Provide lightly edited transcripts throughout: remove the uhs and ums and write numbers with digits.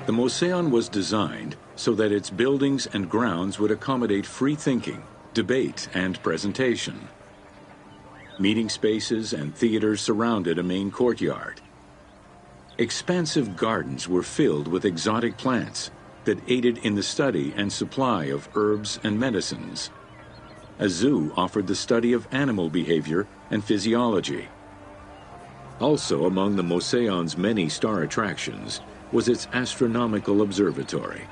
The Moseon was designed so that its buildings and grounds would accommodate free thinking, debate, and presentation. Meeting spaces and theaters surrounded a main courtyard. Expansive gardens were filled with exotic plants that aided in the study and supply of herbs and medicines. A zoo offered the study of animal behavior and physiology. Also among the Moseon's many star attractions was its astronomical observatory.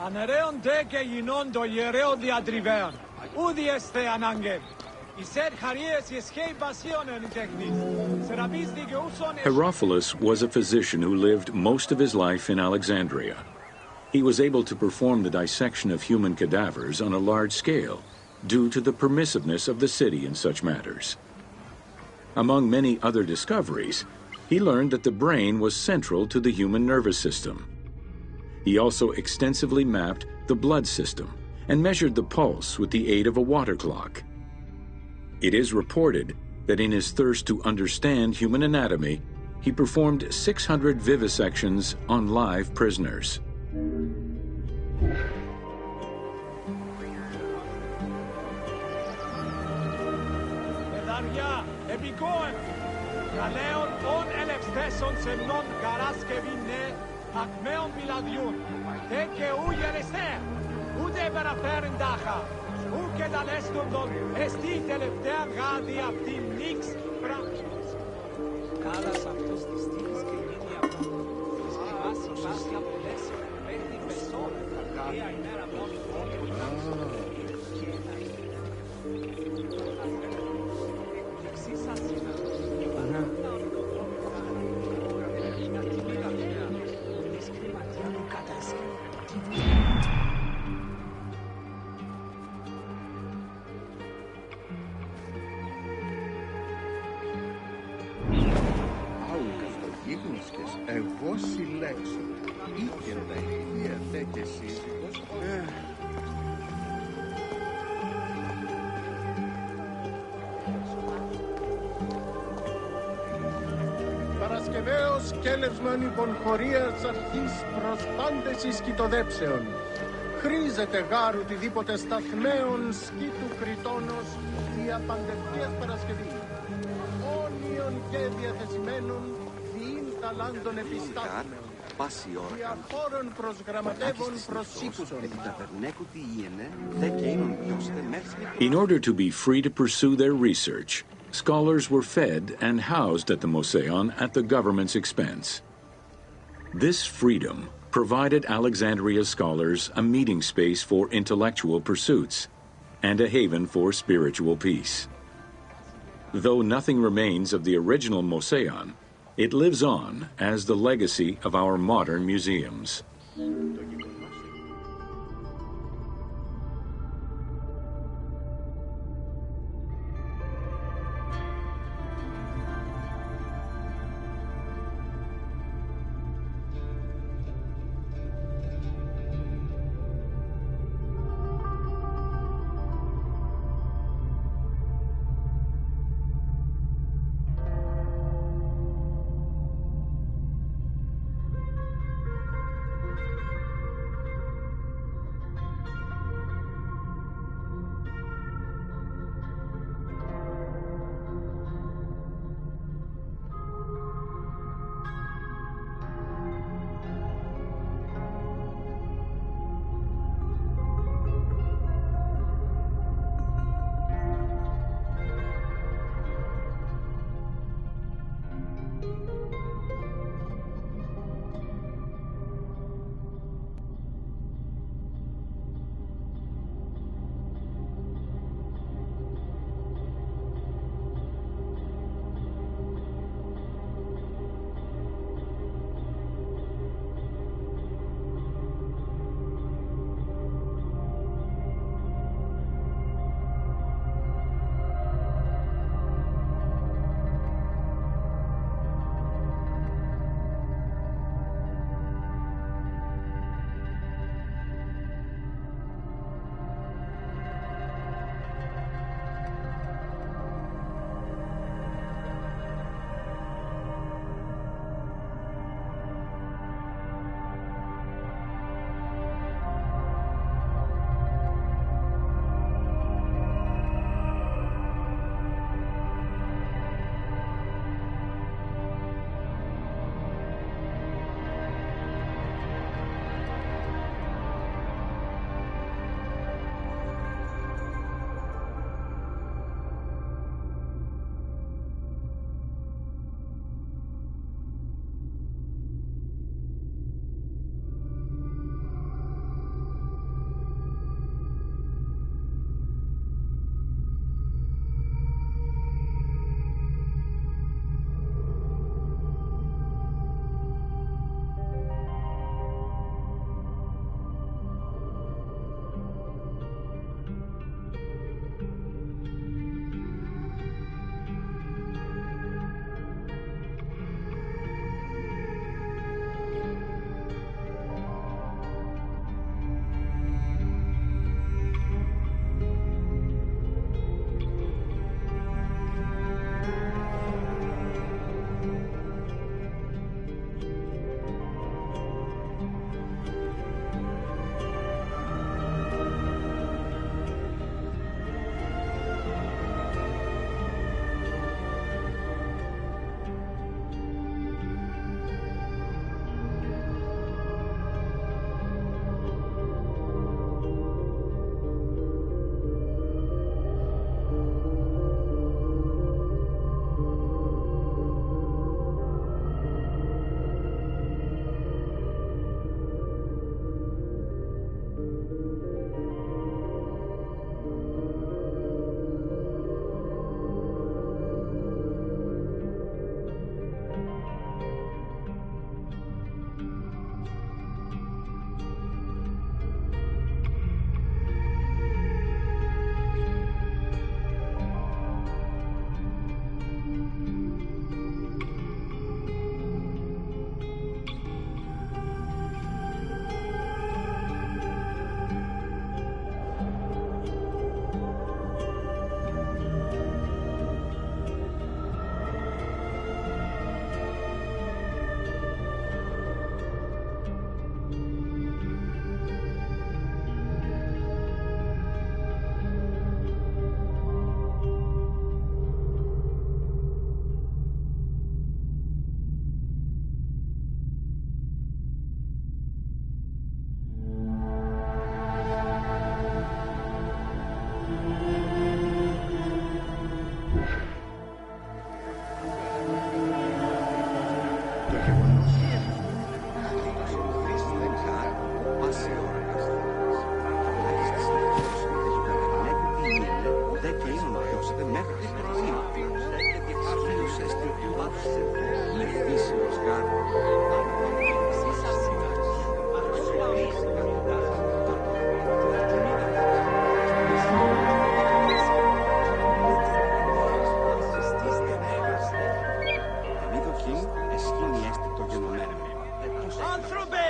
Ανερέον δε και γινόν το ιερέον διατριβέον. Ούδι εστε ανάγκεν. Herophilus was a physician who lived most of his life in Alexandria. He was able to perform the dissection of human cadavers on a large scale due to the permissiveness of the city in such matters. Among many other discoveries, he learned that the brain was central to the human nervous system. He also extensively mapped the blood system and measured the pulse with the aid of a water clock. It is reported that in his thirst to understand human anatomy, he performed 600 vivisections on live prisoners. Ούτε περαφέρουν τάχα. Ούτε τα λέστον τον εστί τελευταία γάδι απ' την νίξ πράγματος. Κάλας αυτός της στήλης και γίνει από τις κρυμάς υπάρχει από λέση παίρνει πεσόν. Μία ημέρα μόνη πόλη που γράψουν και ένα είναι. Εξής ασύνα. Εγώ συλλέξω ή και τα ηλία δε και σύζυγος. Παρασκευαίος κέλευσμαν υπονχωρίας αρχής προς πάντες εις κοιτοδέψεων. Χρίζεται γάρου οτιδήποτε σταθμαίων σκήτου κριτώνος η απαντευτίας Παρασκευή. Όνιον και διαθεσιμένων ταλάντων επιστάσεων. Διαφόρων προς γραμματεύων προσήκουσων. In order to be free to pursue their research, scholars were fed and housed at the Moseon at the government's expense. This freedom provided Alexandria's scholars a meeting space for intellectual pursuits and a haven for spiritual peace. Though nothing remains of the original Moseon, it lives on as the legacy of our modern museums. Άνθρωπε!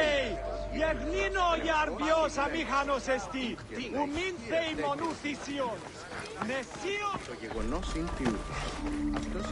Γερνίνο γιαρμπιός αμήχανος εστί, ου μην θεϊ μονού θυσιών. Νεσίων! Το γεγονός είναι τι αυτός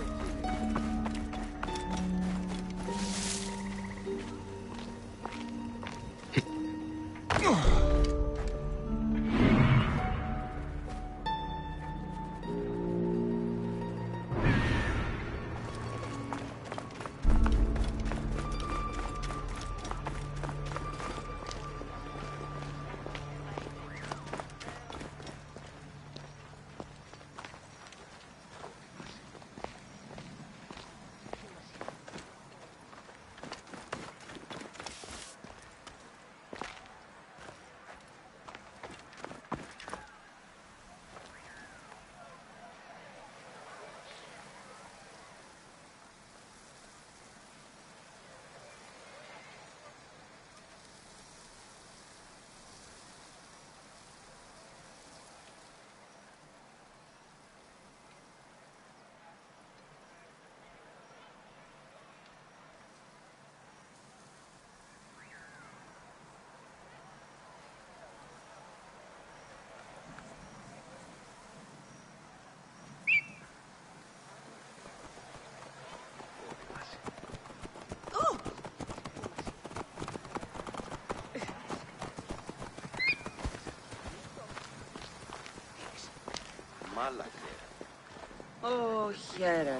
Ω, χαίρε.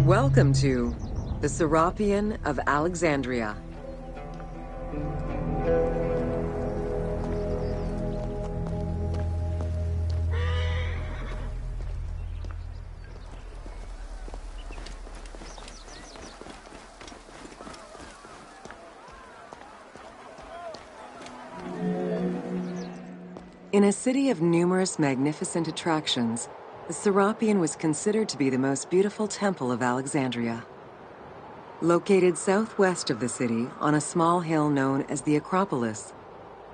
Welcome to the Serapion of Alexandria. In a city of numerous magnificent attractions, the Serapion was considered to be the most beautiful temple of Alexandria. Located southwest of the city, on a small hill known as the Acropolis,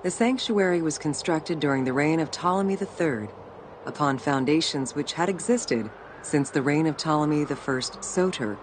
the sanctuary was constructed during the reign of Ptolemy III, upon foundations which had existed since the reign of Ptolemy I Soter.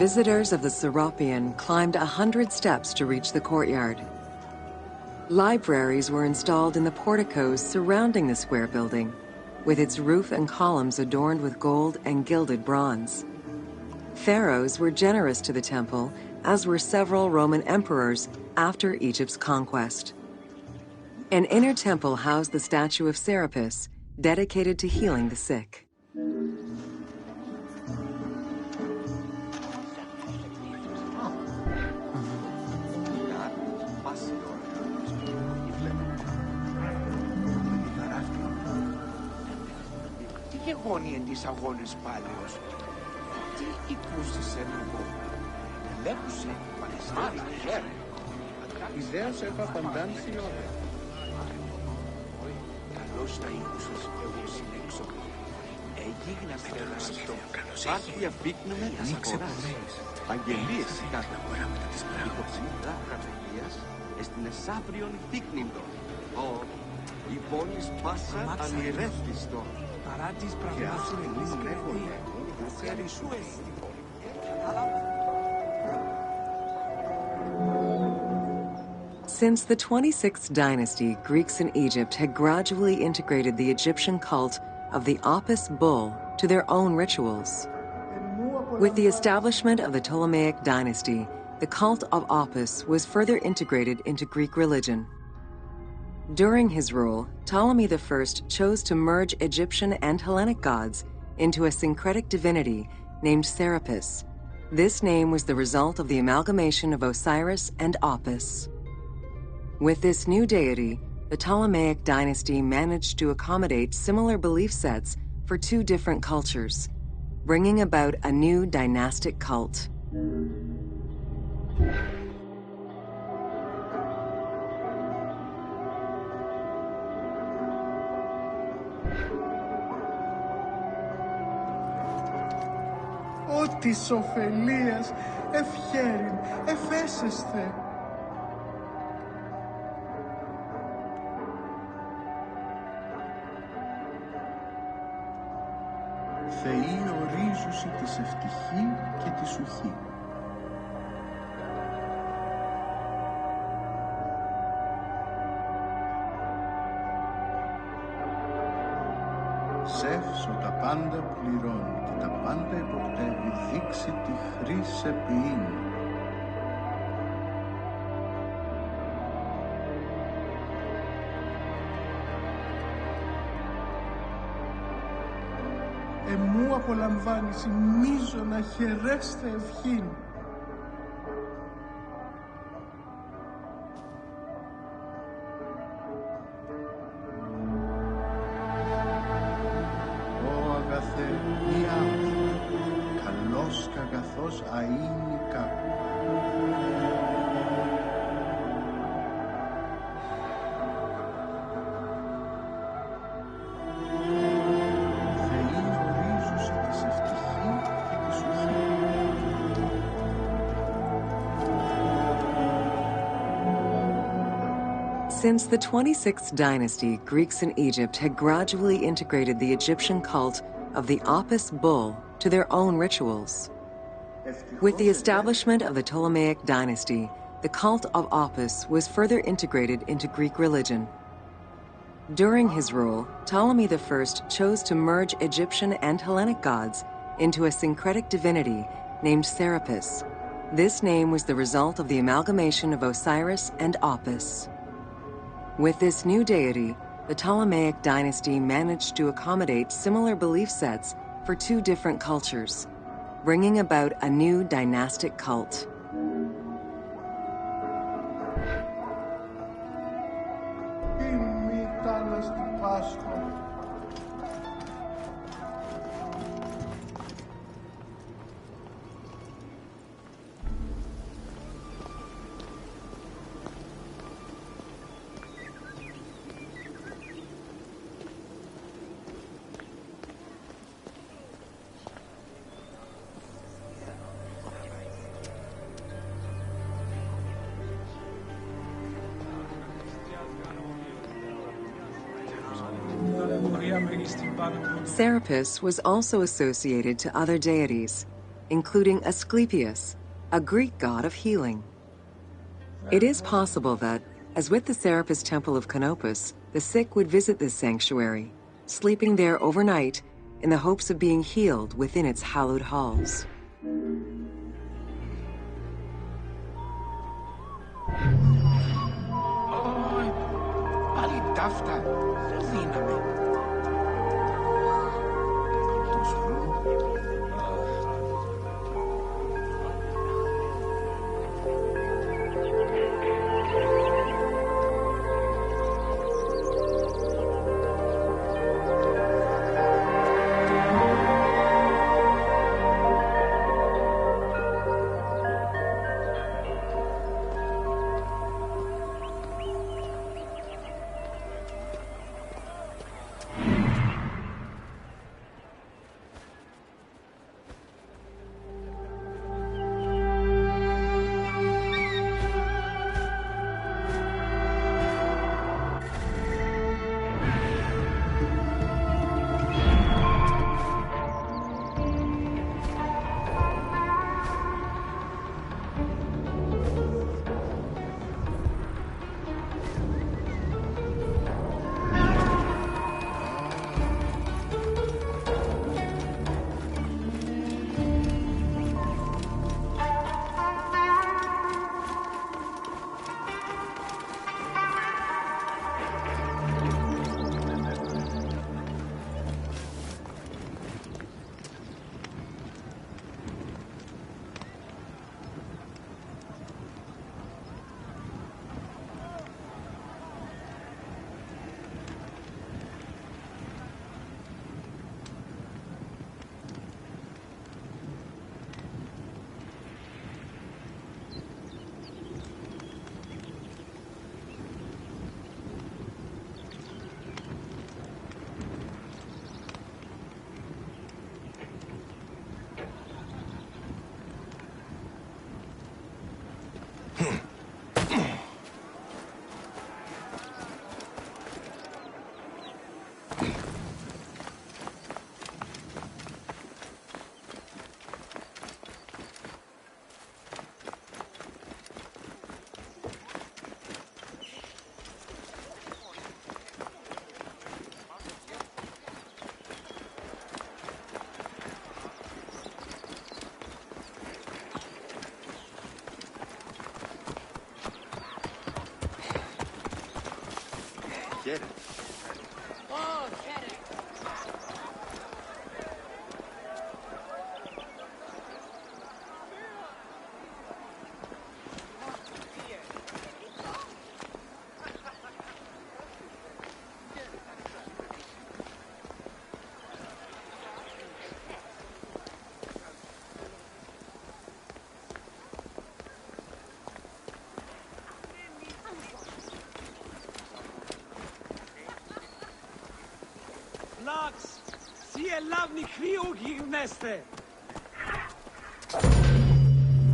visitors of the Serapeum climbed 100 steps to reach the courtyard. Libraries were installed in the porticos surrounding the square building, with its roof and columns adorned with gold and gilded bronze. Pharaohs were generous to the temple, as were several Roman emperors after Egypt's conquest. An inner temple housed the statue of Serapis, dedicated to healing the sick. Γόνοι εν τις αγώνες πάλιος. Τι οικούσεις εν εγώ. Λέγουσε, πανεσμάρι, χαίρε. Ιδέας έφα παντάνση ώρα. Καλώς τα οικούσες εγώ συνέξω. Έγινα φέραστο. Πάθη αφήκνουμε τας αγοράς. Αγγελίες κάτω. Υποψηλά γραφεγίας εστιν εσάβριον δείχνυντο. Η πόλης πάσα ανηρεύτιστο. Since the 26th dynasty, Greeks in Egypt had gradually integrated the Egyptian cult of the Apis bull to their own rituals. With the establishment of the Ptolemaic dynasty, the cult of Apis was further integrated into Greek religion. During his rule, Ptolemy I chose to merge Egyptian and Hellenic gods into a syncretic divinity named Serapis. This name was the result of the amalgamation of Osiris and Apis. With this new deity, the Ptolemaic dynasty managed to accommodate similar belief sets for two different cultures, bringing about a new dynastic cult. Ω της ωφελίας, ευχέριν, εφέσεσθε. Θεοί ορίζουσι της ευτυχή και τη σουχή. Σεύσο τα πάντα πληρώνει και τα πάντα υποπτεύει δείξει τη χρήσε ποιήν. Εμού απολαμβάνεις μίζωνα χαιρέστε ευχήν. Καλός και αγαθός αΐνη κάπου. Θεοί ορίζουσι της ευτυχή και τη σουχή. Since the 26th dynasty, Greeks in Egypt had gradually integrated the Egyptian cult of the Apis bull to their own rituals. With the establishment of the Ptolemaic dynasty, the cult of Apis was further integrated into Greek religion. During his rule, Ptolemy I chose to merge Egyptian and Hellenic gods into a syncretic divinity named Serapis. This name was the result of the amalgamation of Osiris and Apis. With this new deity, the Ptolemaic dynasty managed to accommodate similar belief sets for two different cultures, bringing about a new dynastic cult. Serapis was also associated to other deities. including Asclepius, a Greek god of healing. It is possible that, as with the Serapis Temple of Canopus, the sick would visit this sanctuary, sleeping there overnight in the hopes of being healed within its hallowed halls.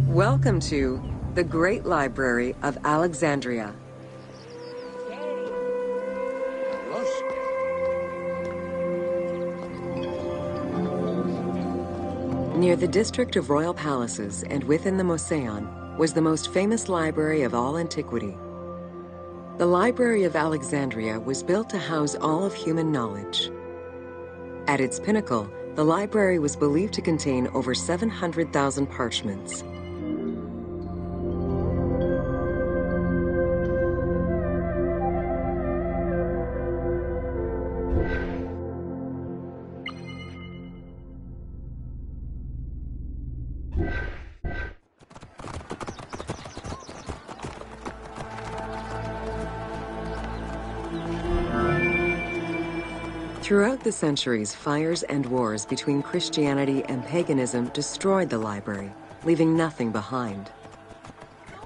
Welcome to the Great Library of Alexandria. Near the district of royal palaces and within the Moseon was the most famous library of all antiquity. The Library of Alexandria was built to house all of human knowledge. At its pinnacle, the library was believed to contain over 700,000 parchments. Throughout the centuries, fires and wars between Christianity and paganism destroyed the library, leaving nothing behind.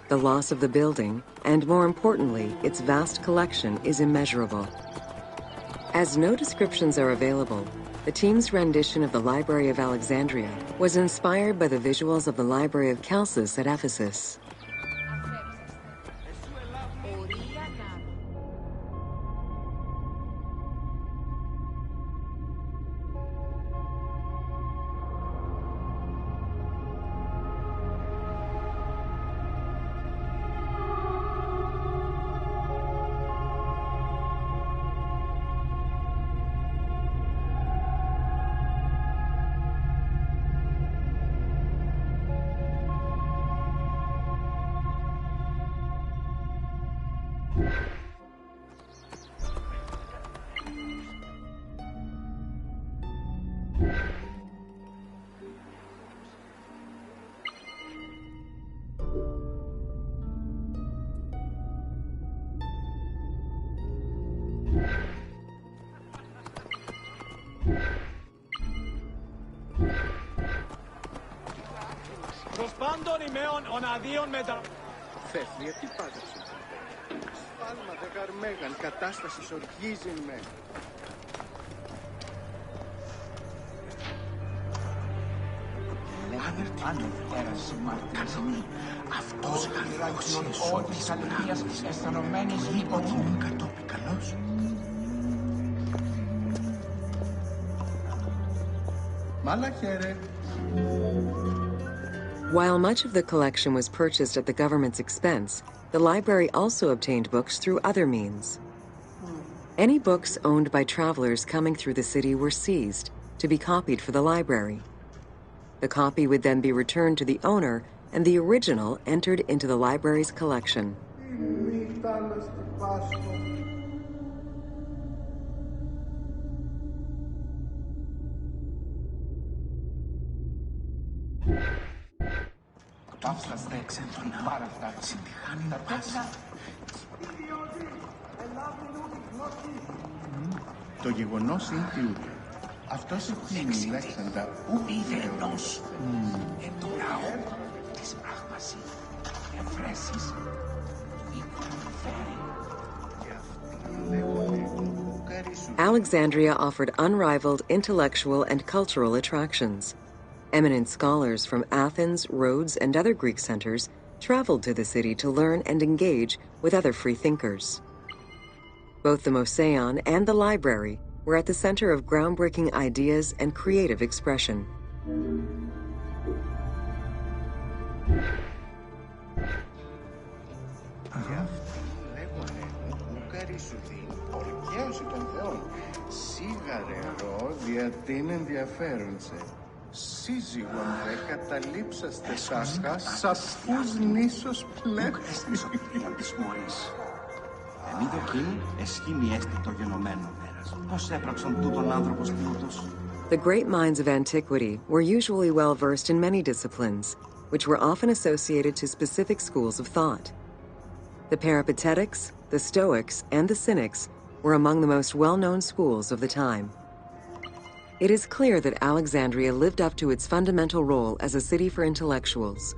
The loss of the building, and more importantly, its vast collection, is immeasurable. As no descriptions are available, the team's rendition of the Library of Alexandria was inspired by the visuals of the Library of Chalcis at Ephesus. Τέλος πάντων ημέων οναδίων μετα... Φεύγει, γιατί πάταξε. Σφάλματα, Καρμέγαν, κατάσταση οργίζει με. Αν πέρασε μαρτυρισμοί, αυτός καρδιώσει ό,τι της αλληλείας αισθανωμένης υποτιμούν κατόπι καλός. Μάλαχερε. While much of the collection was purchased at the government's expense, the library also obtained books through other means. Any books owned by travelers coming through the city were seized to be copied for the library. The copy would then be returned to the owner, and the original entered into the library's collection. Ταύστας δε εξέντονα πάρα αυτά συντυχάνει να πάσει. Το γεγονός είναι ότι αυτός έχει λέξαντα Είδε ενός εν το λαό της πράγμαση ευρέσεις Alexandria offered unrivaled intellectual and cultural attractions. Eminent scholars from Athens, Rhodes, and other Greek centers traveled to the city to learn and engage with other free thinkers. Both the Mouseion and the library were at the center of groundbreaking ideas and creative expression. Σίγαρε δια την ενδιαφέροντσε. Σύζυγον δε καταλήψαστε τάχα, σαφούς νήσος πλεύσης. Εμεί δοκίμου εσχήμη έστι το γενομένο. Πώς έπραξαν τούτον άνθρωπος πλούτος. The great minds of antiquity were usually well versed in many disciplines, which were often associated to specific schools of thought. The Peripatetics, the Stoics, and the Cynics were among the most well-known schools of the time. It is clear that Alexandria lived up to its fundamental role as a city for intellectuals,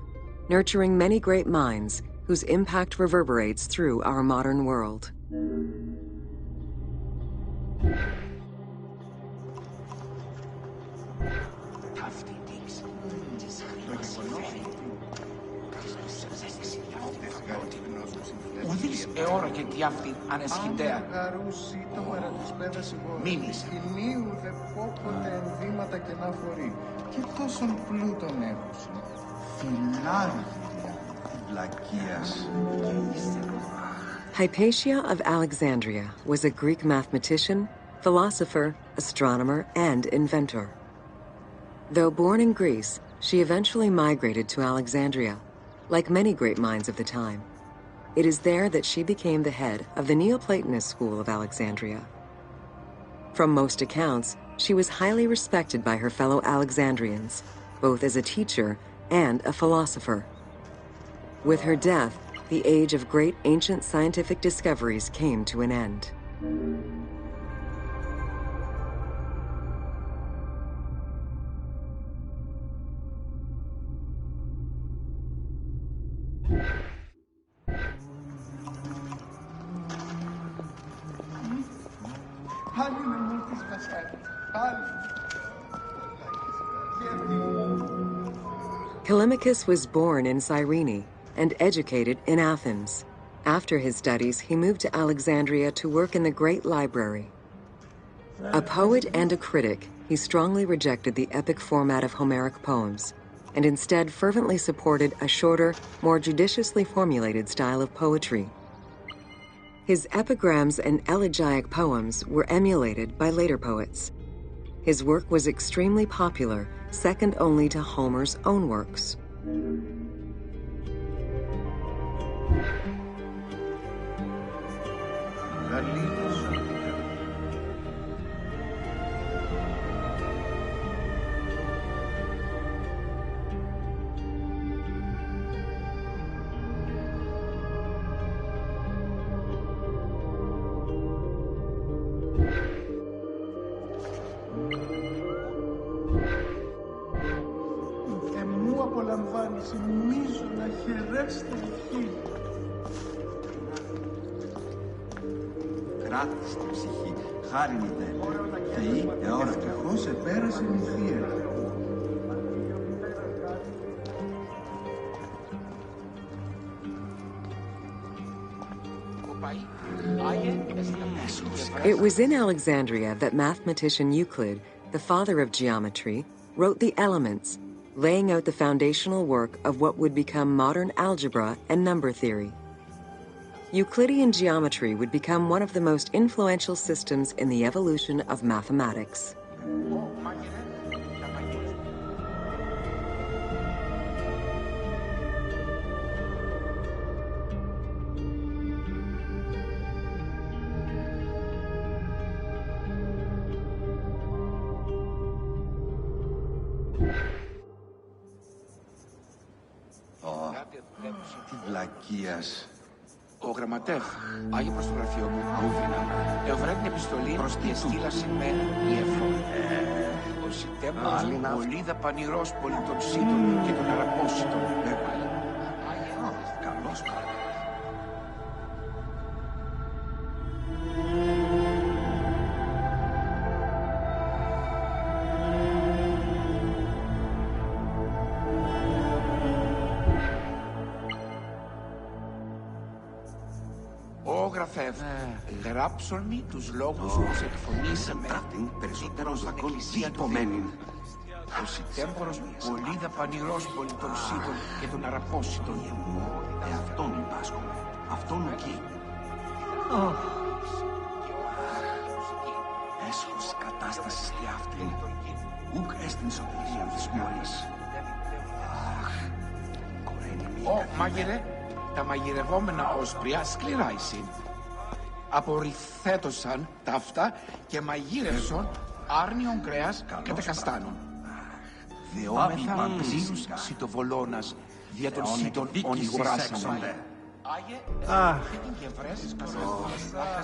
nurturing many great minds whose impact reverberates through our modern world. Ουδής εώρα και τι αυτή ανεσχυντέα. Μήνυσε. Κοινίου δε πόποτε ενδύματα και να φορεί. Και τόσον πλούτον έχουσιν. Φιλάρδια βλακίας. Hypatia of Alexandria was a Greek mathematician, philosopher, astronomer, and inventor. Though born in Greece, she eventually migrated to Alexandria, like many great minds of the time. It is there that she became the head of the Neoplatonist school of Alexandria. From most accounts, she was highly respected by her fellow Alexandrians, both as a teacher and a philosopher. With her death, the age of great ancient scientific discoveries came to an end. Callimachus was born in Cyrene and educated in Athens. After his studies, he moved to Alexandria to work in the great library. A poet and a critic, he strongly rejected the epic format of Homeric poems and instead fervently supported a shorter, more judiciously formulated style of poetry. His epigrams and elegiac poems were emulated by later poets. His work was extremely popular, second only to Homer's own works. απολαμβάνει σε μείζωνα χερέστα ευχή. Κράτης την ψυχή, χάριν ιδέ. Θεή, εόρατο. Ευτυχώς επέρασε η θεία. It was in Alexandria that mathematician Euclid, the father of geometry, wrote the Elements, laying out the foundational work of what would become modern algebra and number theory. Euclidean geometry would become one of the most influential systems in the evolution of mathematics. Τι βλακείας. Ο γραμματεύ, άγιο προς το γραφείο μου, έβρε την επιστολή προς τη εστήλαση με ιεφό. Ο Σιτέμβρος πολύ δαπανηρός πολί των Σύντων και των Αραπόσιτων. Καλώς καλά. Γράψον μη τους λόγους που σε εκφωνήσαμε. Τάτην περισσότερον βλακών διπομένην. Ο Σιτέμβρος πολύ δαπανηρός πολί των Σύντων και των Αραπόσιτων. Αυτόν υπάσχομαι. Αυτόν εκεί. Έσχος κατάστασης και αυτήν. Ουκ έστιν σωτηρία της μόλις. Αχ, κορένει μία. Μάγειρε, τα μαγειρευόμενα όσπρια σκληρά εισήν. Απορριθέτωσαν ταύτα και μαγείρευσον άρνιον κρέας κατά καστάνων. Δεόμεθα πλήρους σιτοβολώνας δια των σύντων ονιγουράσαμε.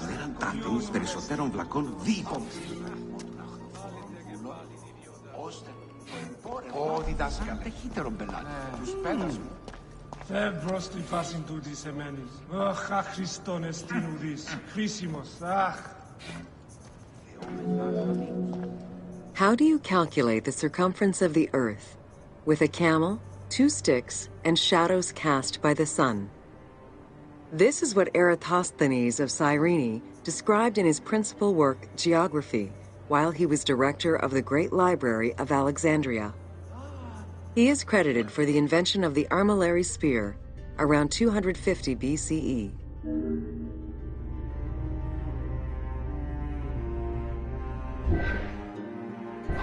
Λέραν τάτην περισσότερων βλακών διπομένην. Ο διδάσκαλ ταχύτερον πελάτη, τους πέτας μου. Εύρος τη φάσιν τούτης εμένης. Αχ, Χριστόν εστίν ουδής. Χρήσιμος, αχ. How do you calculate the circumference of the Earth? With a camel, 2 sticks, and shadows cast by the sun. This is what Eratosthenes of Cyrene described in his principal work, Geography, while he was director of the Great Library of Alexandria. He is credited for the invention of the armillary sphere around 250 BCE.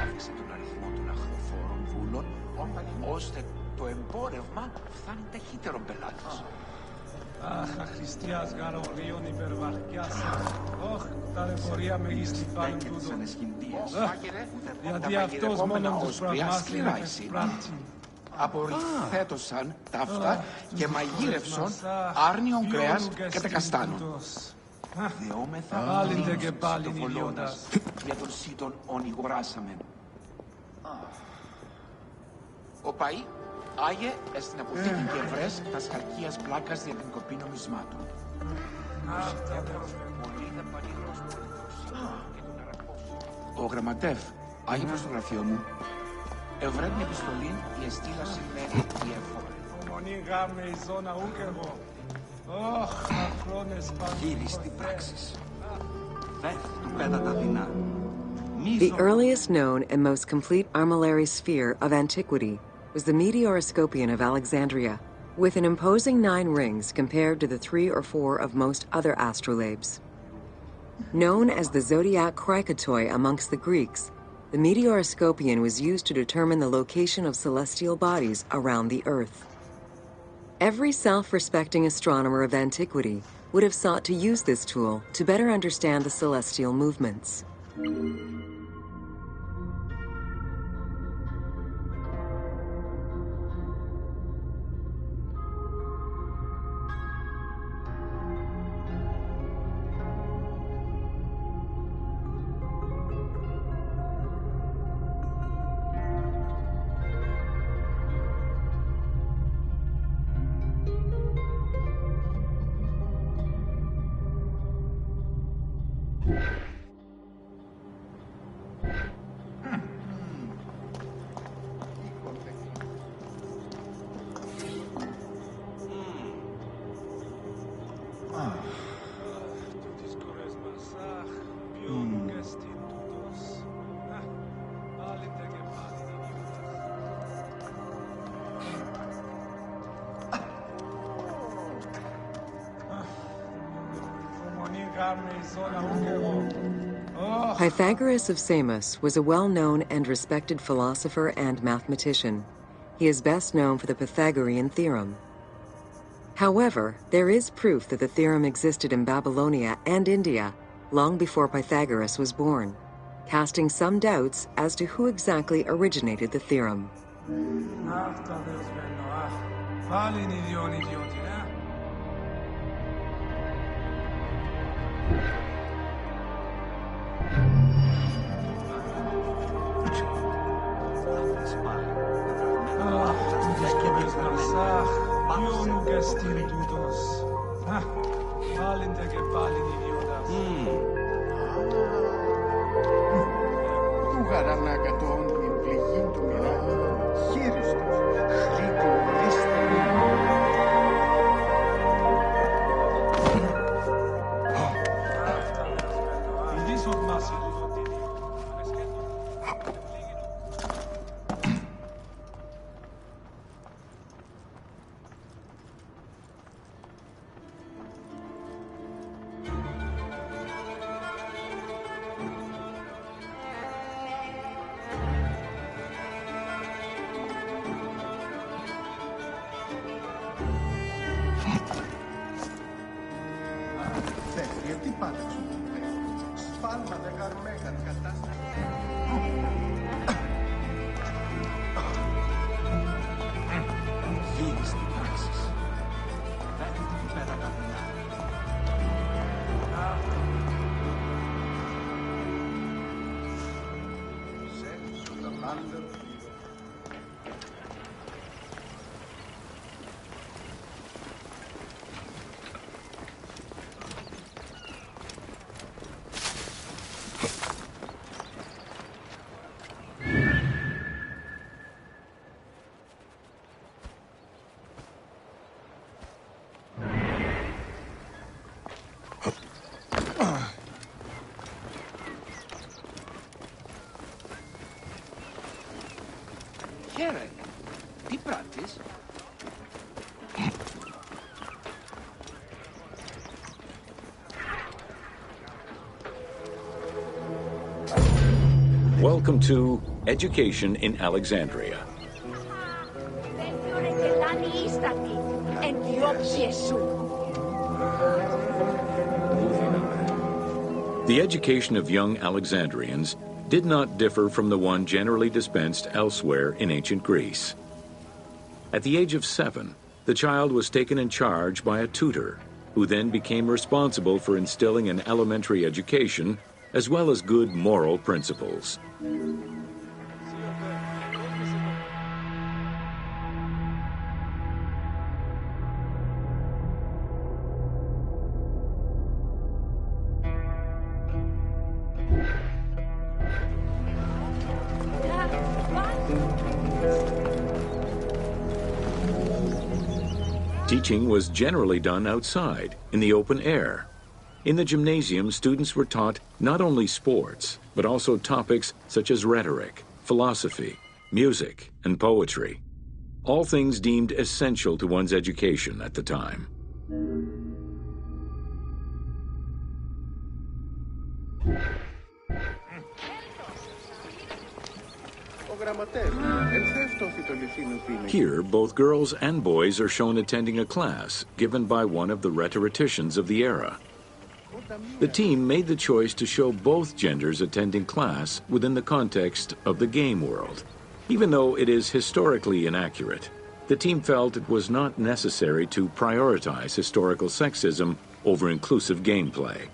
Αύξησε τον αριθμό των αχθοφόρων βούλων, ώστε το εμπόρευμα φτάνει ταχύτερον πελάτης. Αχ, αχριστιάς γαρορίων υπερβαρκιάσεως. Όχ, ταλαιπωρία μεγίστη πάλιν τούτο. Γιατί αυτός μόνον τους πραγμάτων πράττει. Απορριθέτωσαν ταύτα και μαγείρευσον άρνιον κρέας κατά καστάνων. Δεόμεθα Άλλην και πάλιν ιδιώτας. για τον σύντον ονιγουράσαμεν. Ο Παΐ, άγε στην αποθήκη και ευρές τα σκαρκίας πλάκας για την κοπή νομισμάτων. Ο γραμματεύ, άγε προς το γραφείο μου, ευρέ την επιστολή η εστήλαση με ιεφό. Μονή γάμε η ζώνα ούκ εγώ. Όχ, αχρόνες Γύριστη πράξης. Βεθ του πέτα τα δεινά. The earliest known and most complete armillary sphere of antiquity was the Meteoroscopion of Alexandria, with an imposing 9 rings compared to the 3 or 4 of most other astrolabes. Known as the zodiac krikatoi amongst the Greeks, the Meteoroscopion was used to determine the location of celestial bodies around the Earth. Every self-respecting astronomer of antiquity would have sought to use this tool to better understand the celestial movements. Pythagoras of Samos was a well-known and respected philosopher and mathematician. He is best known for the Pythagorean theorem. However, there is proof that the theorem existed in Babylonia and India long before Pythagoras was born, casting some doubts as to who exactly originated the theorem. Τι πάταξε, σφάλματα γαρμέγα κατάσταση. Γύρι στην πράξη. Φέρνει την πέρα καρδιά. Σεξ, τα πάντα. Χαίρε, τι πράττεις? Welcome to Education in Alexandria. The education of young Alexandrians did not differ from the one generally dispensed elsewhere in ancient Greece. At the age of 7, the child was taken in charge by a tutor, who then became responsible for instilling an elementary education as well as good moral principles. Teaching was generally done outside, in the open air. In the gymnasium, students were taught not only sports, but also topics such as rhetoric, philosophy, music, and poetry. All things deemed essential to one's education at the time. Here, both girls and boys are shown attending a class given by one of the rhetoricians of the era. The team made the choice to show both genders attending class within the context of the game world. Even though it is historically inaccurate, the team felt it was not necessary to prioritize historical sexism over inclusive gameplay.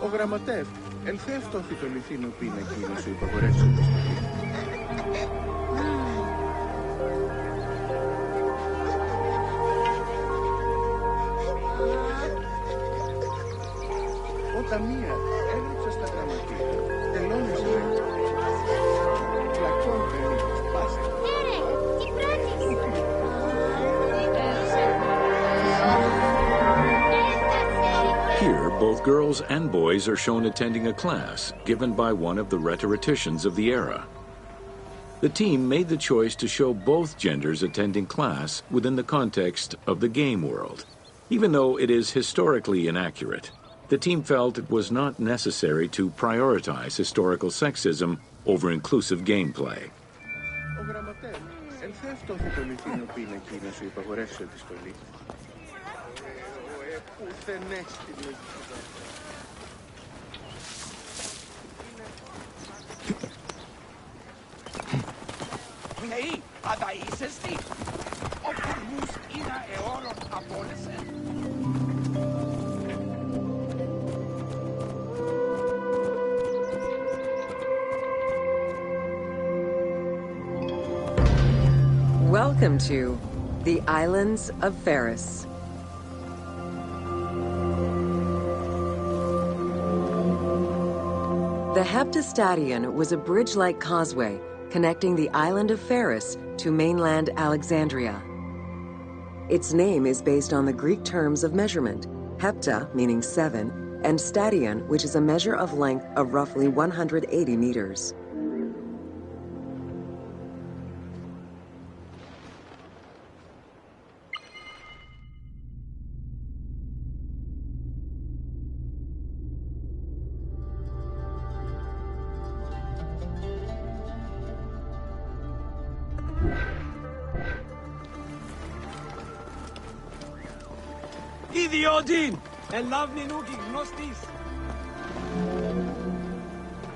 Ο γραμματεύ, ελθέ αυτόθη το λιθίνο πίνακι να σου υπαγορεύσει τη στολή. Όταν μία έγραψε στα γραμματεία, τελώνεις με. Πλακών περίπως, πάσε. Here, both girls and boys are shown attending a class given by one of the rhetoricians of the era. The team made the choice to show both genders attending class within the context of the game world. Even though it is historically inaccurate, the team felt it was not necessary to prioritize historical sexism over inclusive gameplay. Ο γραμματεύ, ελθέ αυτόθη το λιθίνο πίνακι να σου υπαγορεύσει τη στολή. Hey, ada είσεστη. Ο κορμούς είναι αιώρων απόλυσε. Welcome to the Islands of Ferris. The Heptastadion was a bridge-like causeway connecting the island of Ferris to mainland Alexandria. Its name is based on the Greek terms of measurement, hepta, meaning 7, and stadion, which is a measure of length of roughly 180 meters.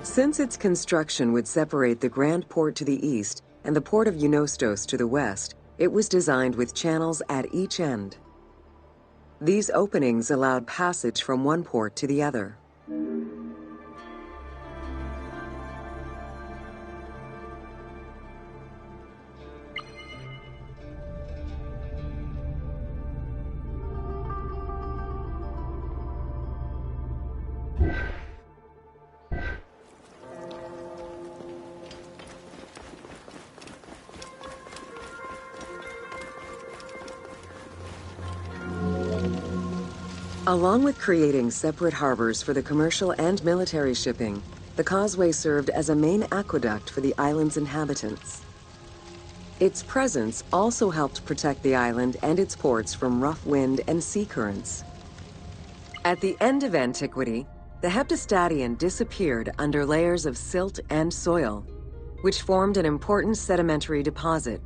Since its construction would separate the Grand Port to the east and the port of Eunostos to the west, it was designed with channels at each end. These openings allowed passage from one port to the other. Along with creating separate harbors for the commercial and military shipping, the causeway served as a main aqueduct for the island's inhabitants. Its presence also helped protect the island and its ports from rough wind and sea currents. At the end of antiquity, the Heptastadion disappeared under layers of silt and soil, which formed an important sedimentary deposit.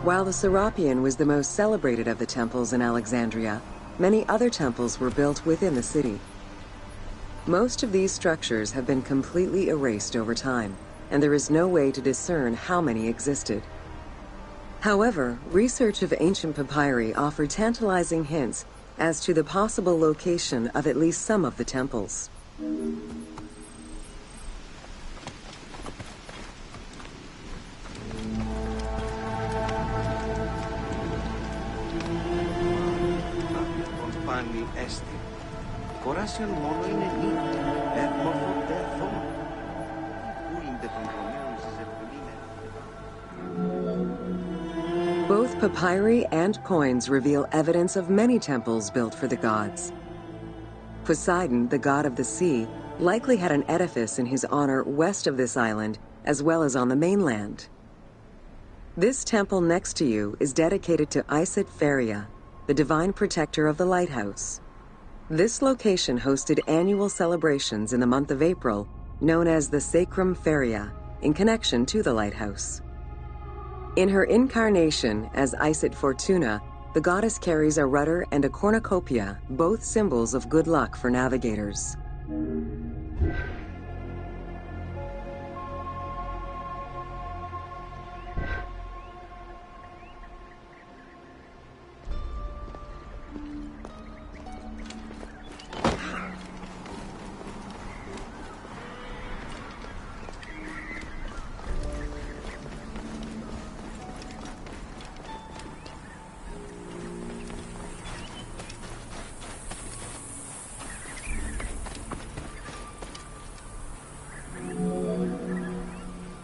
While the Serapeum was the most celebrated of the temples in Alexandria, many other temples were built within the city. Most of these structures have been completely erased over time, and there is no way to discern how many existed. However, research of ancient papyri offered tantalizing hints as to the possible location of at least some of the temples. Both papyri and coins reveal evidence of many temples built for the gods. Poseidon, the god of the sea, likely had an edifice in his honor west of this island, as well as on the mainland. This temple next to you is dedicated to Isis Feria, the divine protector of the lighthouse. This location hosted annual celebrations in the month of April, known as the Sacrum Feria, in connection to the lighthouse. In her incarnation as Isis Fortuna, the goddess carries a rudder and a cornucopia, both symbols of good luck for navigators.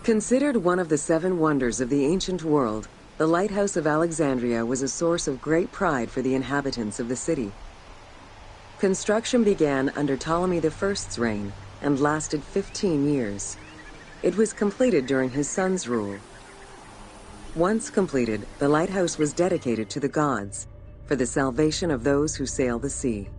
Considered one of the 7 wonders of the ancient world, the Lighthouse of Alexandria was a source of great pride for the inhabitants of the city. Construction began under Ptolemy I's reign and lasted 15 years. It was completed during his son's rule. Once completed, the lighthouse was dedicated to the gods for the salvation of those who sail the sea.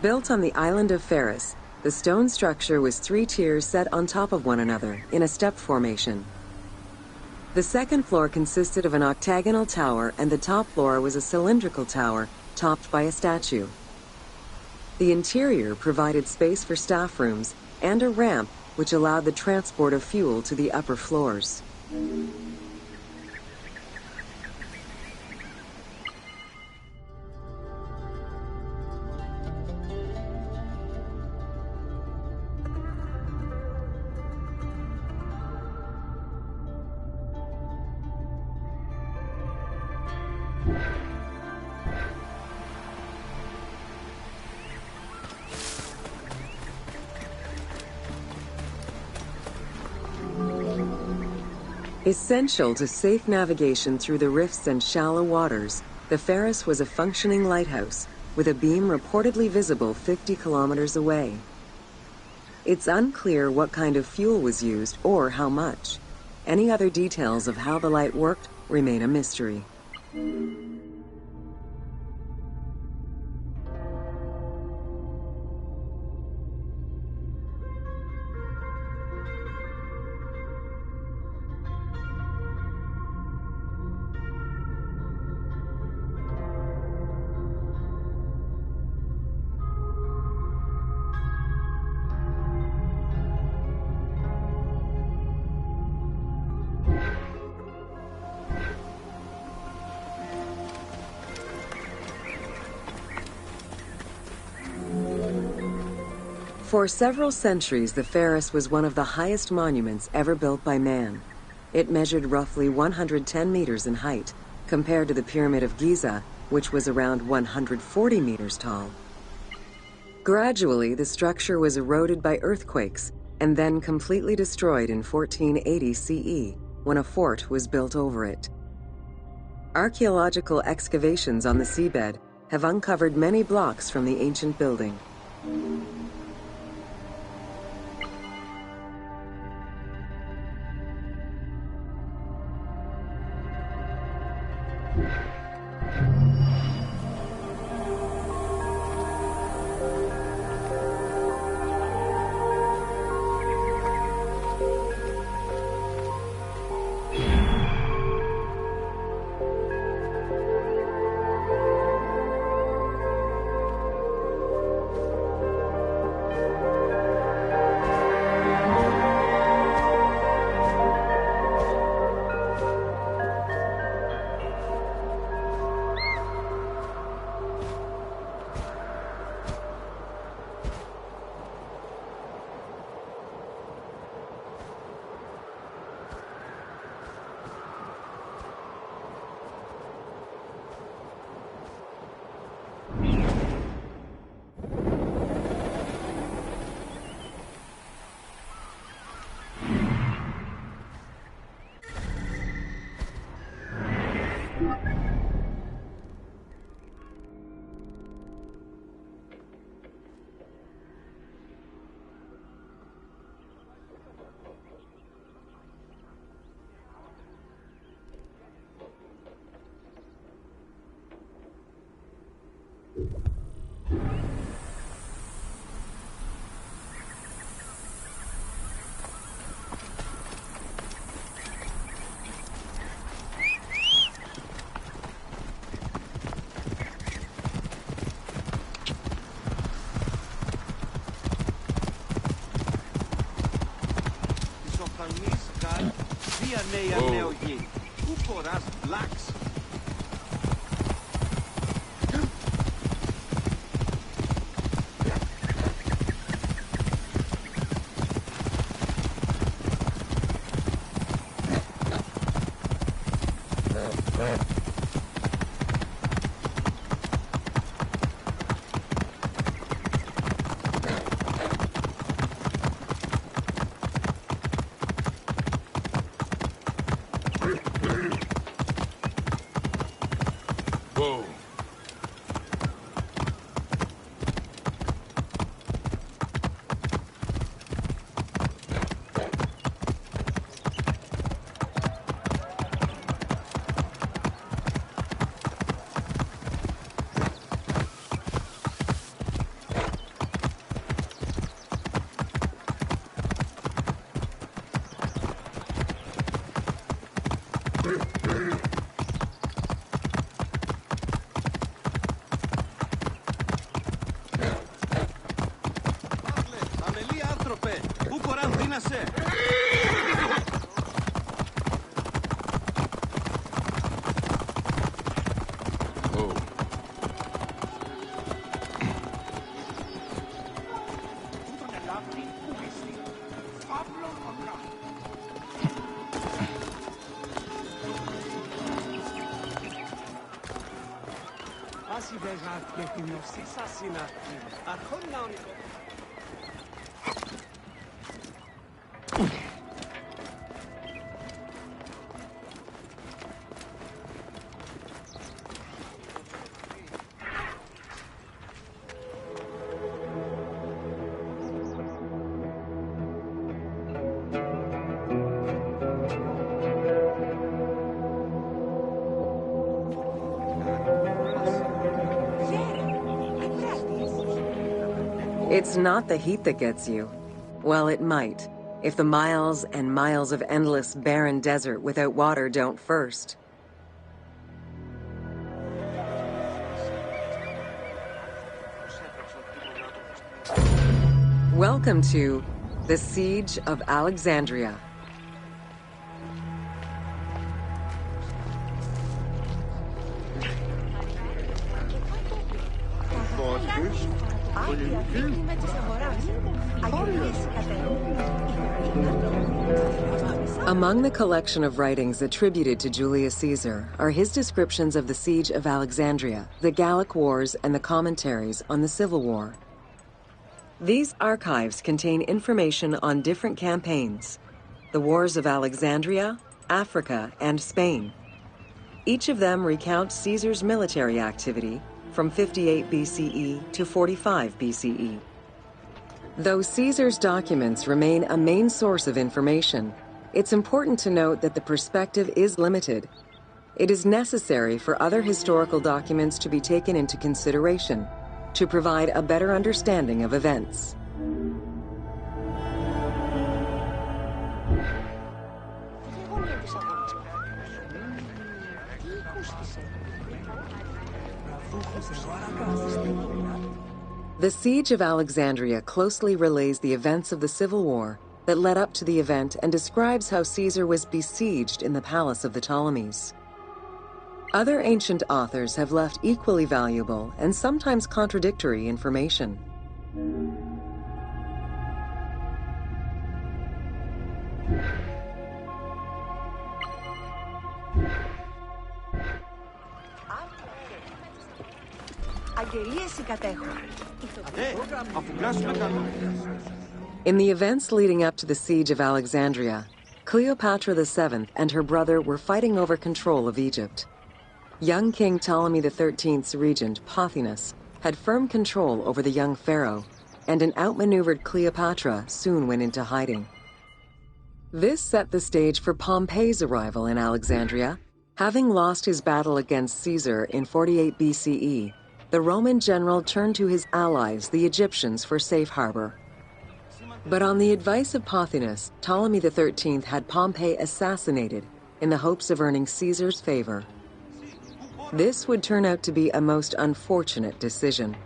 Built on the island of Pharos, the stone structure was 3 tiers set on top of one another in a step formation. The second floor consisted of an octagonal tower, and the top floor was a cylindrical tower topped by a statue. The interior provided space for staff rooms and a ramp which allowed the transport of fuel to the upper floors. Essential to safe navigation through the rifts and shallow waters, the Pharos was a functioning lighthouse, with a beam reportedly visible 50 kilometers away. It's unclear what kind of fuel was used or how much. Any other details of how the light worked remain a mystery. For several centuries, the Pharos was one of the highest monuments ever built by man. It measured roughly 110 meters in height, compared to the Pyramid of Giza, which was around 140 meters tall. Gradually, the structure was eroded by earthquakes and then completely destroyed in 1480 CE, when a fort was built over it. Archaeological excavations on the seabed have uncovered many blocks from the ancient building. νέα νεογή. Πού φοράς βλάξ. It's not the heat that gets you. Well, it might, if the miles and miles of endless barren desert without water don't first. Welcome to the Siege of Alexandria. Among the collection of writings attributed to Julius Caesar are his descriptions of the Siege of Alexandria, the Gallic Wars, and the commentaries on the Civil War. These archives contain information on different campaigns, the wars of Alexandria, Africa, and Spain. Each of them recounts Caesar's military activity from 58 BCE to 45 BCE. Though Caesar's documents remain a main source of information, it's important to note that the perspective is limited. It is necessary for other historical documents to be taken into consideration to provide a better understanding of events. The Siege of Alexandria closely relays the events of the Civil War that led up to the event and describes how Caesar was besieged in the palace of the Ptolemies. Other ancient authors have left equally valuable and sometimes contradictory information. In the events leading up to the Siege of Alexandria, Cleopatra VII and her brother were fighting over control of Egypt. Young King Ptolemy XIII's regent, Pothinus, had firm control over the young pharaoh, and an outmaneuvered Cleopatra soon went into hiding. This set the stage for Pompey's arrival in Alexandria. Having lost his battle against Caesar in 48 BCE, the Roman general turned to his allies, the Egyptians, for safe harbor. But on the advice of Pothinus, Ptolemy XIII had Pompey assassinated in the hopes of earning Caesar's favor. This would turn out to be a most unfortunate decision.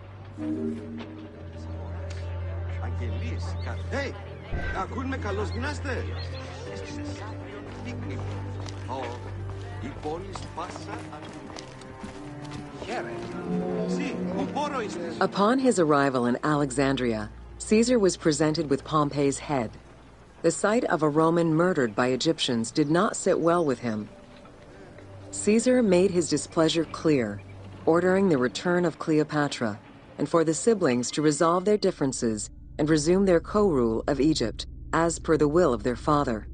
Η πόλη σπάσα. Upon his arrival in Alexandria, Caesar was presented with Pompey's head. The sight of a Roman murdered by Egyptians did not sit well with him. Caesar made his displeasure clear, ordering the return of Cleopatra, and for the siblings to resolve their differences and resume their co-rule of Egypt, as per the will of their father.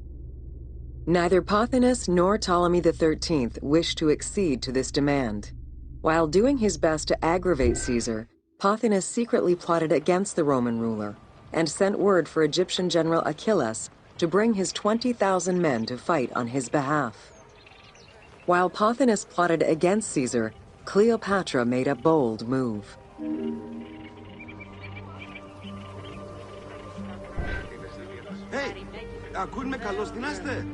Neither Pothinus nor Ptolemy XIII wished to accede to this demand. While doing his best to aggravate Caesar, Pothinus secretly plotted against the Roman ruler and sent word for Egyptian general Achilles to bring his 20,000 men to fight on his behalf. While Pothinus plotted against Caesar, Cleopatra made a bold move. Hey, ακούν με καλώς τι να είστε.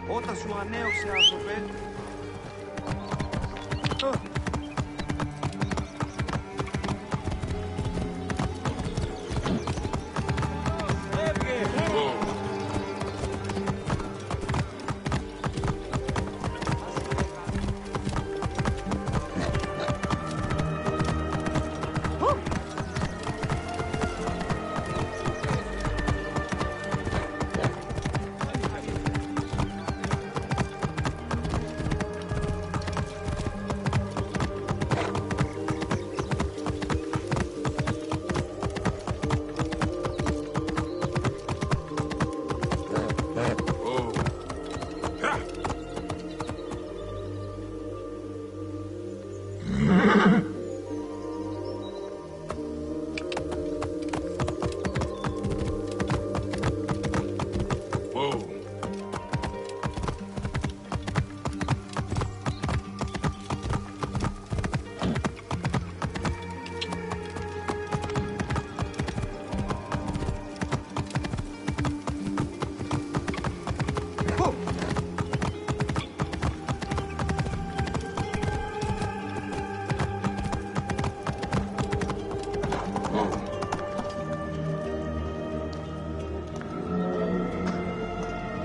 Όταν σου ανέωξε άνθρωπε.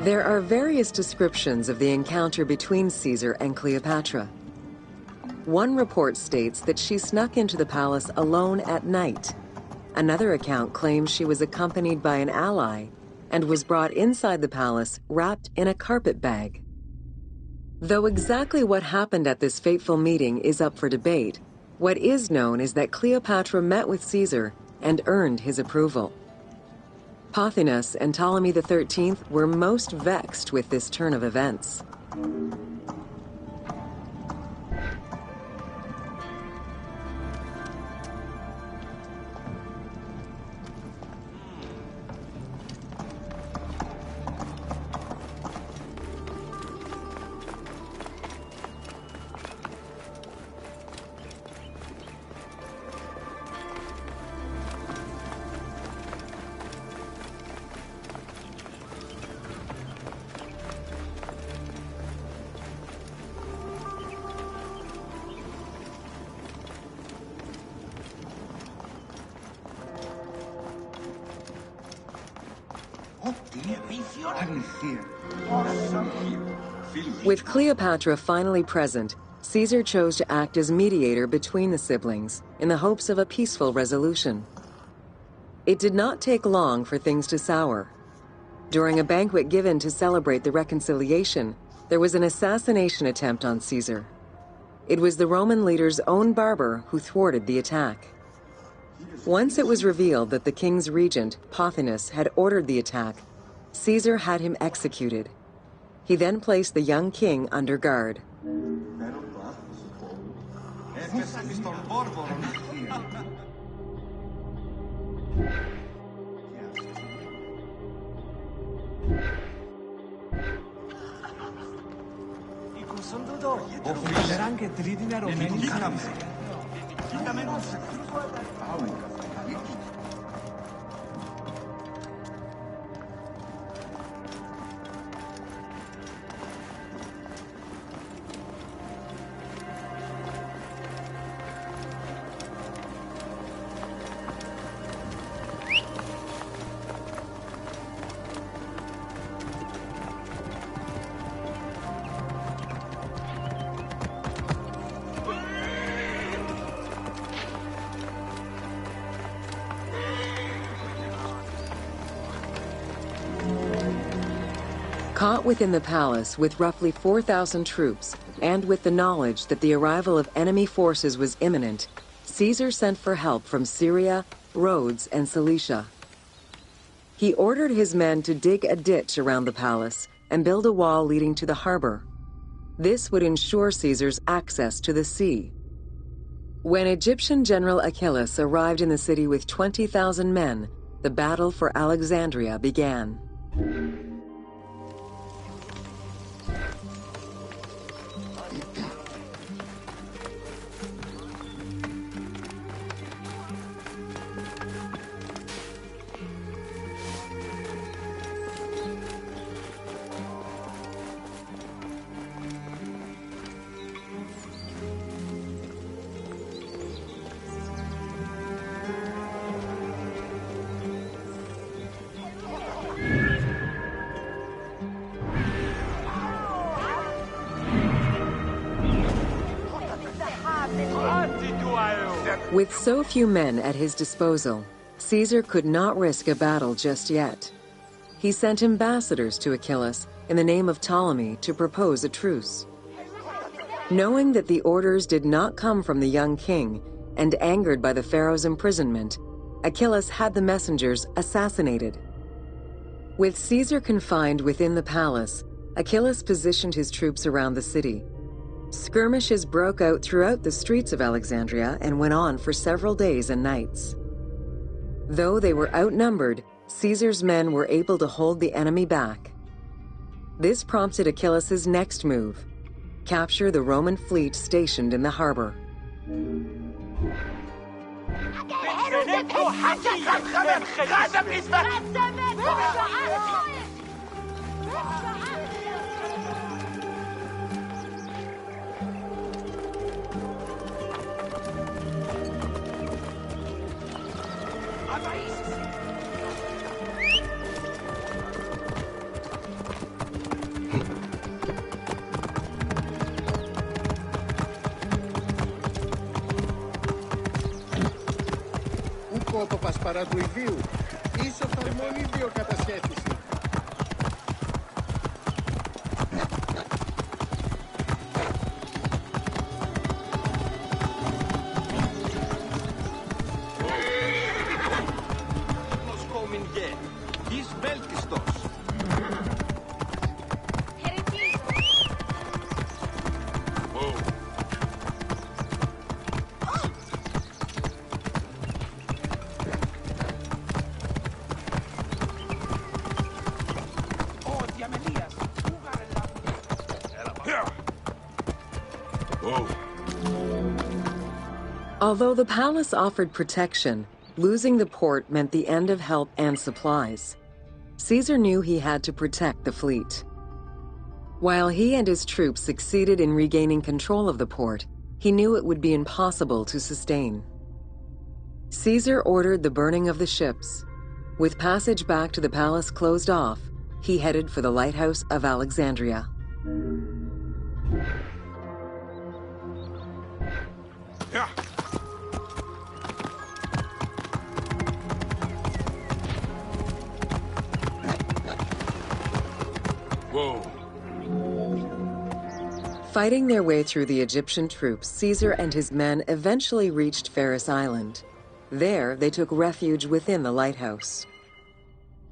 There are various descriptions of the encounter between Caesar and Cleopatra. One report states that she snuck into the palace alone at night. Another account claims she was accompanied by an ally and was brought inside the palace wrapped in a carpet bag. Though exactly what happened at this fateful meeting is up for debate, what is known is that Cleopatra met with Caesar and earned his approval. Pothinus and Ptolemy XIII were most vexed with this turn of events. With Cleopatra finally present, Caesar chose to act as mediator between the siblings in the hopes of a peaceful resolution. It did not take long for things to sour. During a banquet given to celebrate the reconciliation, there was an assassination attempt on Caesar. It was the Roman leader's own barber who thwarted the attack. Once it was revealed that the king's regent, Pothinus, had ordered the attack, Caesar had him executed. He then placed the young king under guard. Caught within the palace with roughly 4,000 troops, and with the knowledge that the arrival of enemy forces was imminent, Caesar sent for help from Syria, Rhodes, and Cilicia. He ordered his men to dig a ditch around the palace and build a wall leading to the harbor. This would ensure Caesar's access to the sea. When Egyptian General Achillas arrived in the city with 20,000 men, the battle for Alexandria began. With so few men at his disposal, Caesar could not risk a battle just yet. He sent ambassadors to Achillas in the name of Ptolemy to propose a truce. Knowing that the orders did not come from the young king, and angered by the pharaoh's imprisonment, Achillas had the messengers assassinated. With Caesar confined within the palace, Achillas positioned his troops around the city. Skirmishes broke out throughout the streets of Alexandria and went on for several days and nights. Though they were outnumbered, Caesar's men were able to hold the enemy back. This prompted Achillas's next move: capture the Roman fleet stationed in the harbor. Ούκο παρά του ιδίου, ίσως αρμονεί δύο κατασχέτηση. Although the palace offered protection, losing the port meant the end of help and supplies. Caesar knew he had to protect the fleet. While he and his troops succeeded in regaining control of the port, he knew it would be impossible to sustain. Caesar ordered the burning of the ships. With passage back to the palace closed off, he headed for the lighthouse of Alexandria. Yeah. Whoa. Fighting their way through the Egyptian troops, Caesar and his men eventually reached Pharis Island. There, they took refuge within the lighthouse.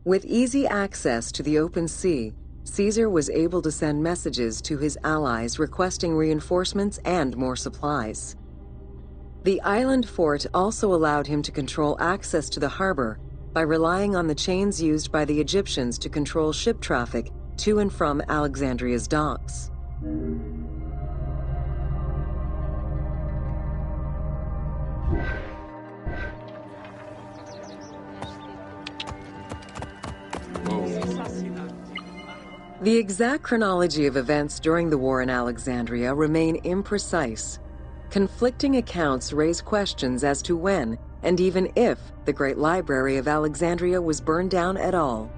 With easy access to the open sea, Caesar was able to send messages to his allies requesting reinforcements and more supplies. The island fort also allowed him to control access to the harbor by relying on the chains used by the Egyptians to control ship traffic to and from Alexandria's docks. The exact chronology of events during the war in Alexandria remain imprecise. Conflicting accounts raise questions as to when, and even if, the Great Library of Alexandria was burned down at all.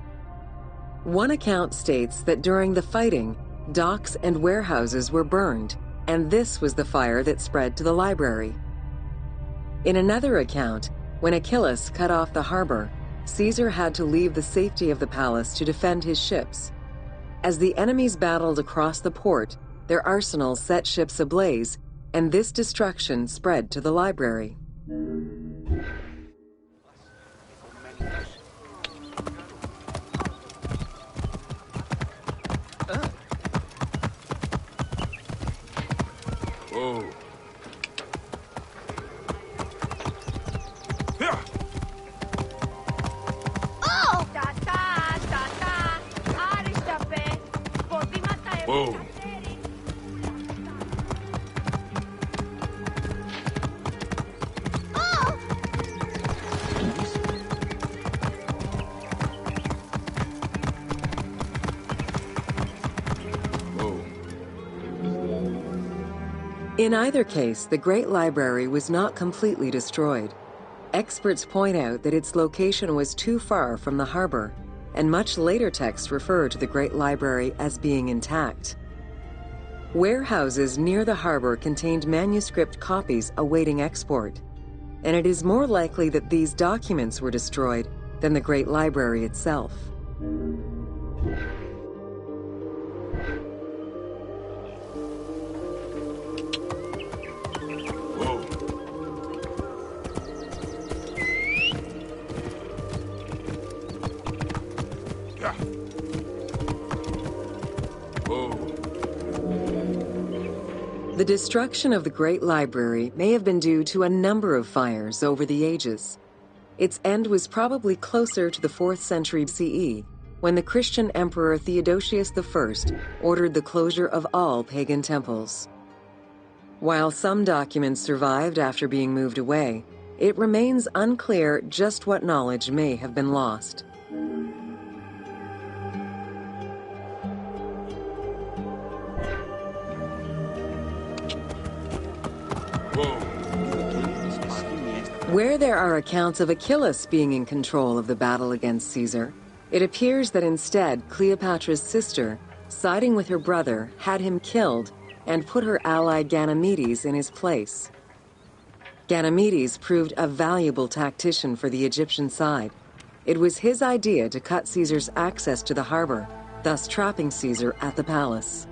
One account states that during the fighting, docks and warehouses were burned, and this was the fire that spread to the library. In another account, when Achillas cut off the harbor, Caesar had to leave the safety of the palace to defend his ships. As the enemies battled across the port, their arsenals set ships ablaze, and this destruction spread to the library. Whoa. Oh! Whoa. In either case, the Great Library was not completely destroyed. Experts point out that its location was too far from the harbor, and much later texts refer to the Great Library as being intact. Warehouses near the harbor contained manuscript copies awaiting export, and it is more likely that these documents were destroyed than the Great Library itself. The destruction of the Great Library may have been due to a number of fires over the ages. Its end was probably closer to the 4th century CE, when the Christian Emperor Theodosius I ordered the closure of all pagan temples. While some documents survived after being moved away, it remains unclear just what knowledge may have been lost. Where there are accounts of Achilles being in control of the battle against Caesar, it appears that instead Cleopatra's sister, siding with her brother, had him killed and put her ally Ganymedes in his place. Ganymedes proved a valuable tactician for the Egyptian side. It was his idea to cut Caesar's access to the harbor, thus trapping Caesar at the palace.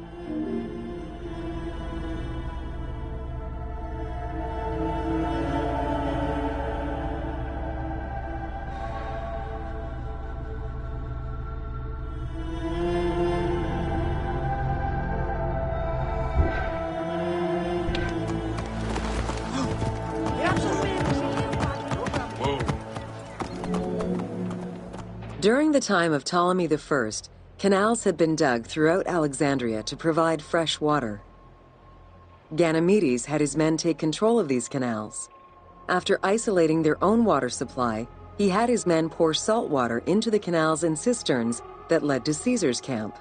During the time of Ptolemy I, canals had been dug throughout Alexandria to provide fresh water. Ganymedes had his men take control of these canals. After isolating their own water supply, he had his men pour salt water into the canals and cisterns that led to Caesar's camp.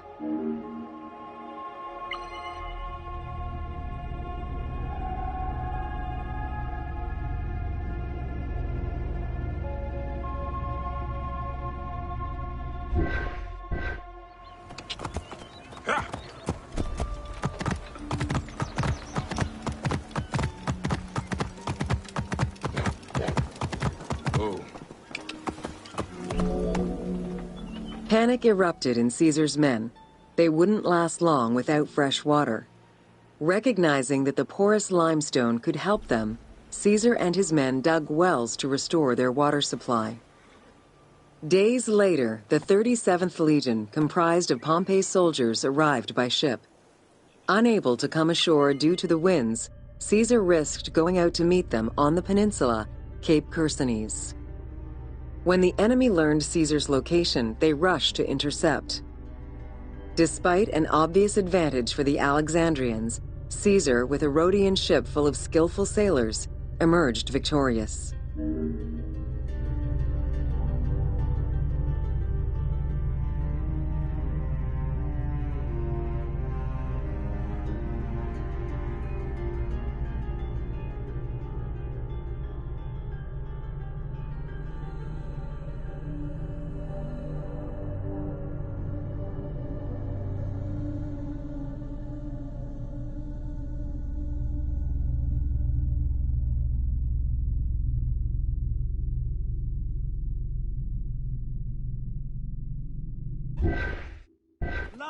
Panic erupted in Caesar's men. They wouldn't last long without fresh water. Recognizing that the porous limestone could help them, Caesar and his men dug wells to restore their water supply. Days later, the 37th Legion, comprised of Pompey's soldiers, arrived by ship. Unable to come ashore due to the winds, Caesar risked going out to meet them on the peninsula, Cape Chersonese. When the enemy learned Caesar's location, they rushed to intercept. Despite an obvious advantage for the Alexandrians, Caesar, with a Rhodian ship full of skillful sailors, emerged victorious.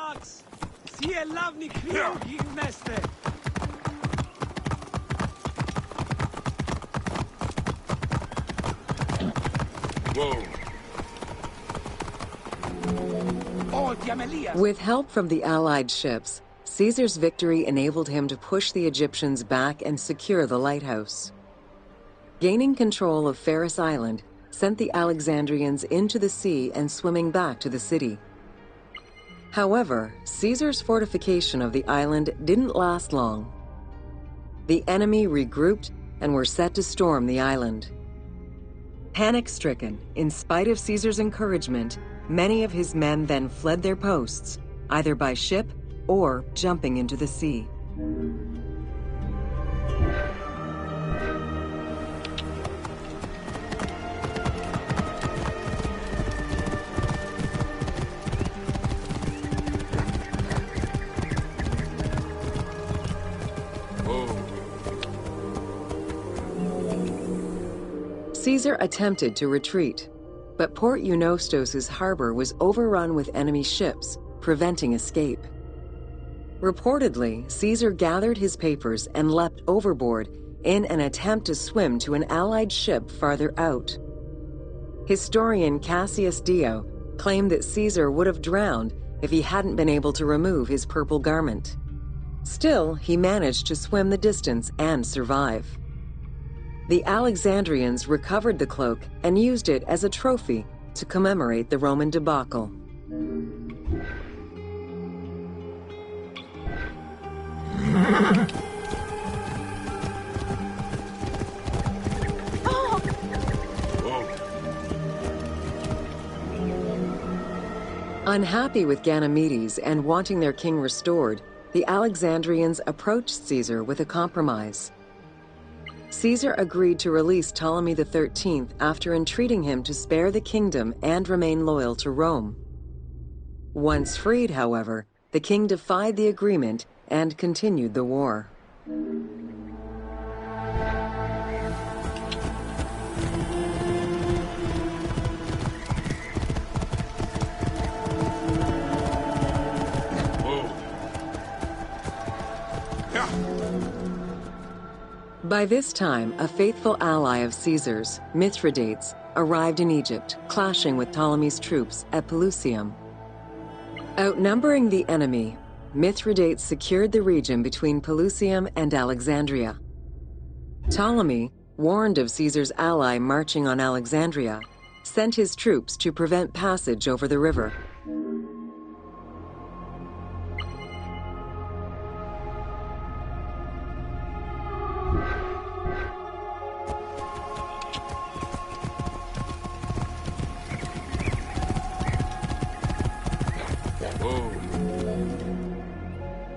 Max! Сие лавни хирурги вместе! With help from the Allied ships, Caesar's victory enabled him to push the Egyptians back and secure the lighthouse. Gaining control of Pharos Island sent the Alexandrians into the sea and swimming back to the city. However, Caesar's fortification of the island didn't last long. The enemy regrouped and were set to storm the island. Panic-stricken, in spite of Caesar's encouragement, many of his men then fled their posts, either by ship or jumping into the sea. Caesar attempted to retreat, but Port Eunostos' harbor was overrun with enemy ships, preventing escape. Reportedly, Caesar gathered his papers and leapt overboard in an attempt to swim to an Allied ship farther out. Historian Cassius Dio claimed that Caesar would have drowned if he hadn't been able to remove his purple garment. Still, he managed to swim the distance and survive. The Alexandrians recovered the cloak and used it as a trophy to commemorate the Roman debacle. Unhappy with Ganymedes and wanting their king restored, the Alexandrians approached Caesar with a compromise. Caesar agreed to release Ptolemy XIII after entreating him to spare the kingdom and remain loyal to Rome. Once freed, however, the king defied the agreement and continued the war. By this time, a faithful ally of Caesar's, Mithridates, arrived in Egypt, clashing with Ptolemy's troops at Pelusium. Outnumbering the enemy, Mithridates secured the region between Pelusium and Alexandria. Ptolemy, warned of Caesar's ally marching on Alexandria, sent his troops to prevent passage over the river.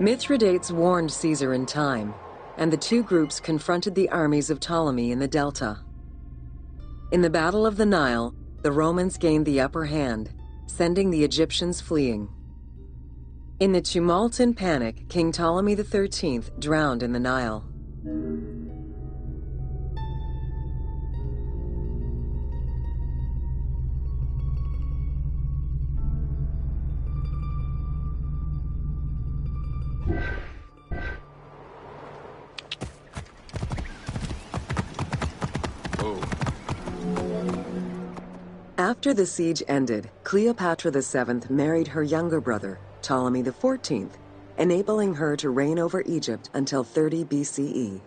Mithridates warned Caesar in time, and the two groups confronted the armies of Ptolemy in the Delta. In the Battle of the Nile, the Romans gained the upper hand, sending the Egyptians fleeing. In the tumult and panic, King Ptolemy XIII drowned in the Nile. After the siege ended, Cleopatra VII married her younger brother, Ptolemy XIV, enabling her to reign over Egypt until 30 BCE.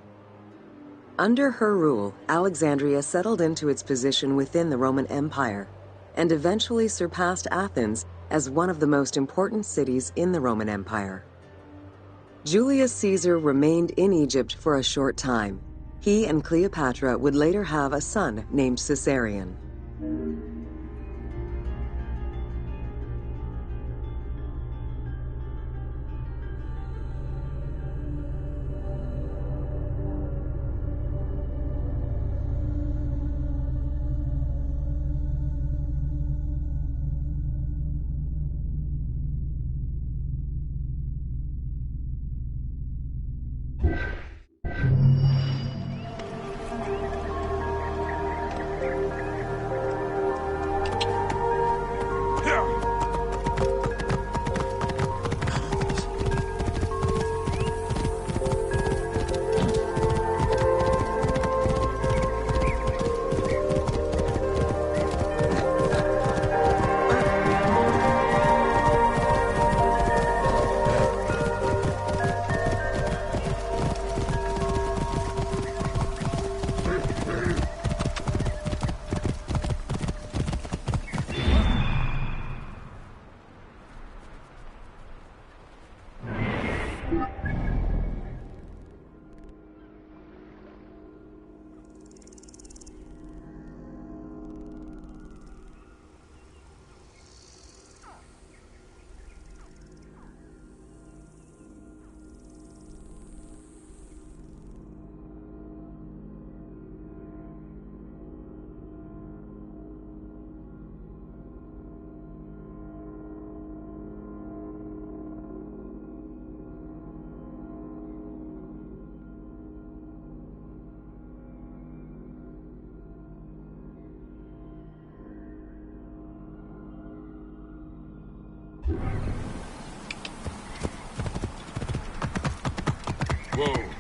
Under her rule, Alexandria settled into its position within the Roman Empire, and eventually surpassed Athens as one of the most important cities in the Roman Empire. Julius Caesar remained in Egypt for a short time. He and Cleopatra would later have a son named Caesarion. Whoa.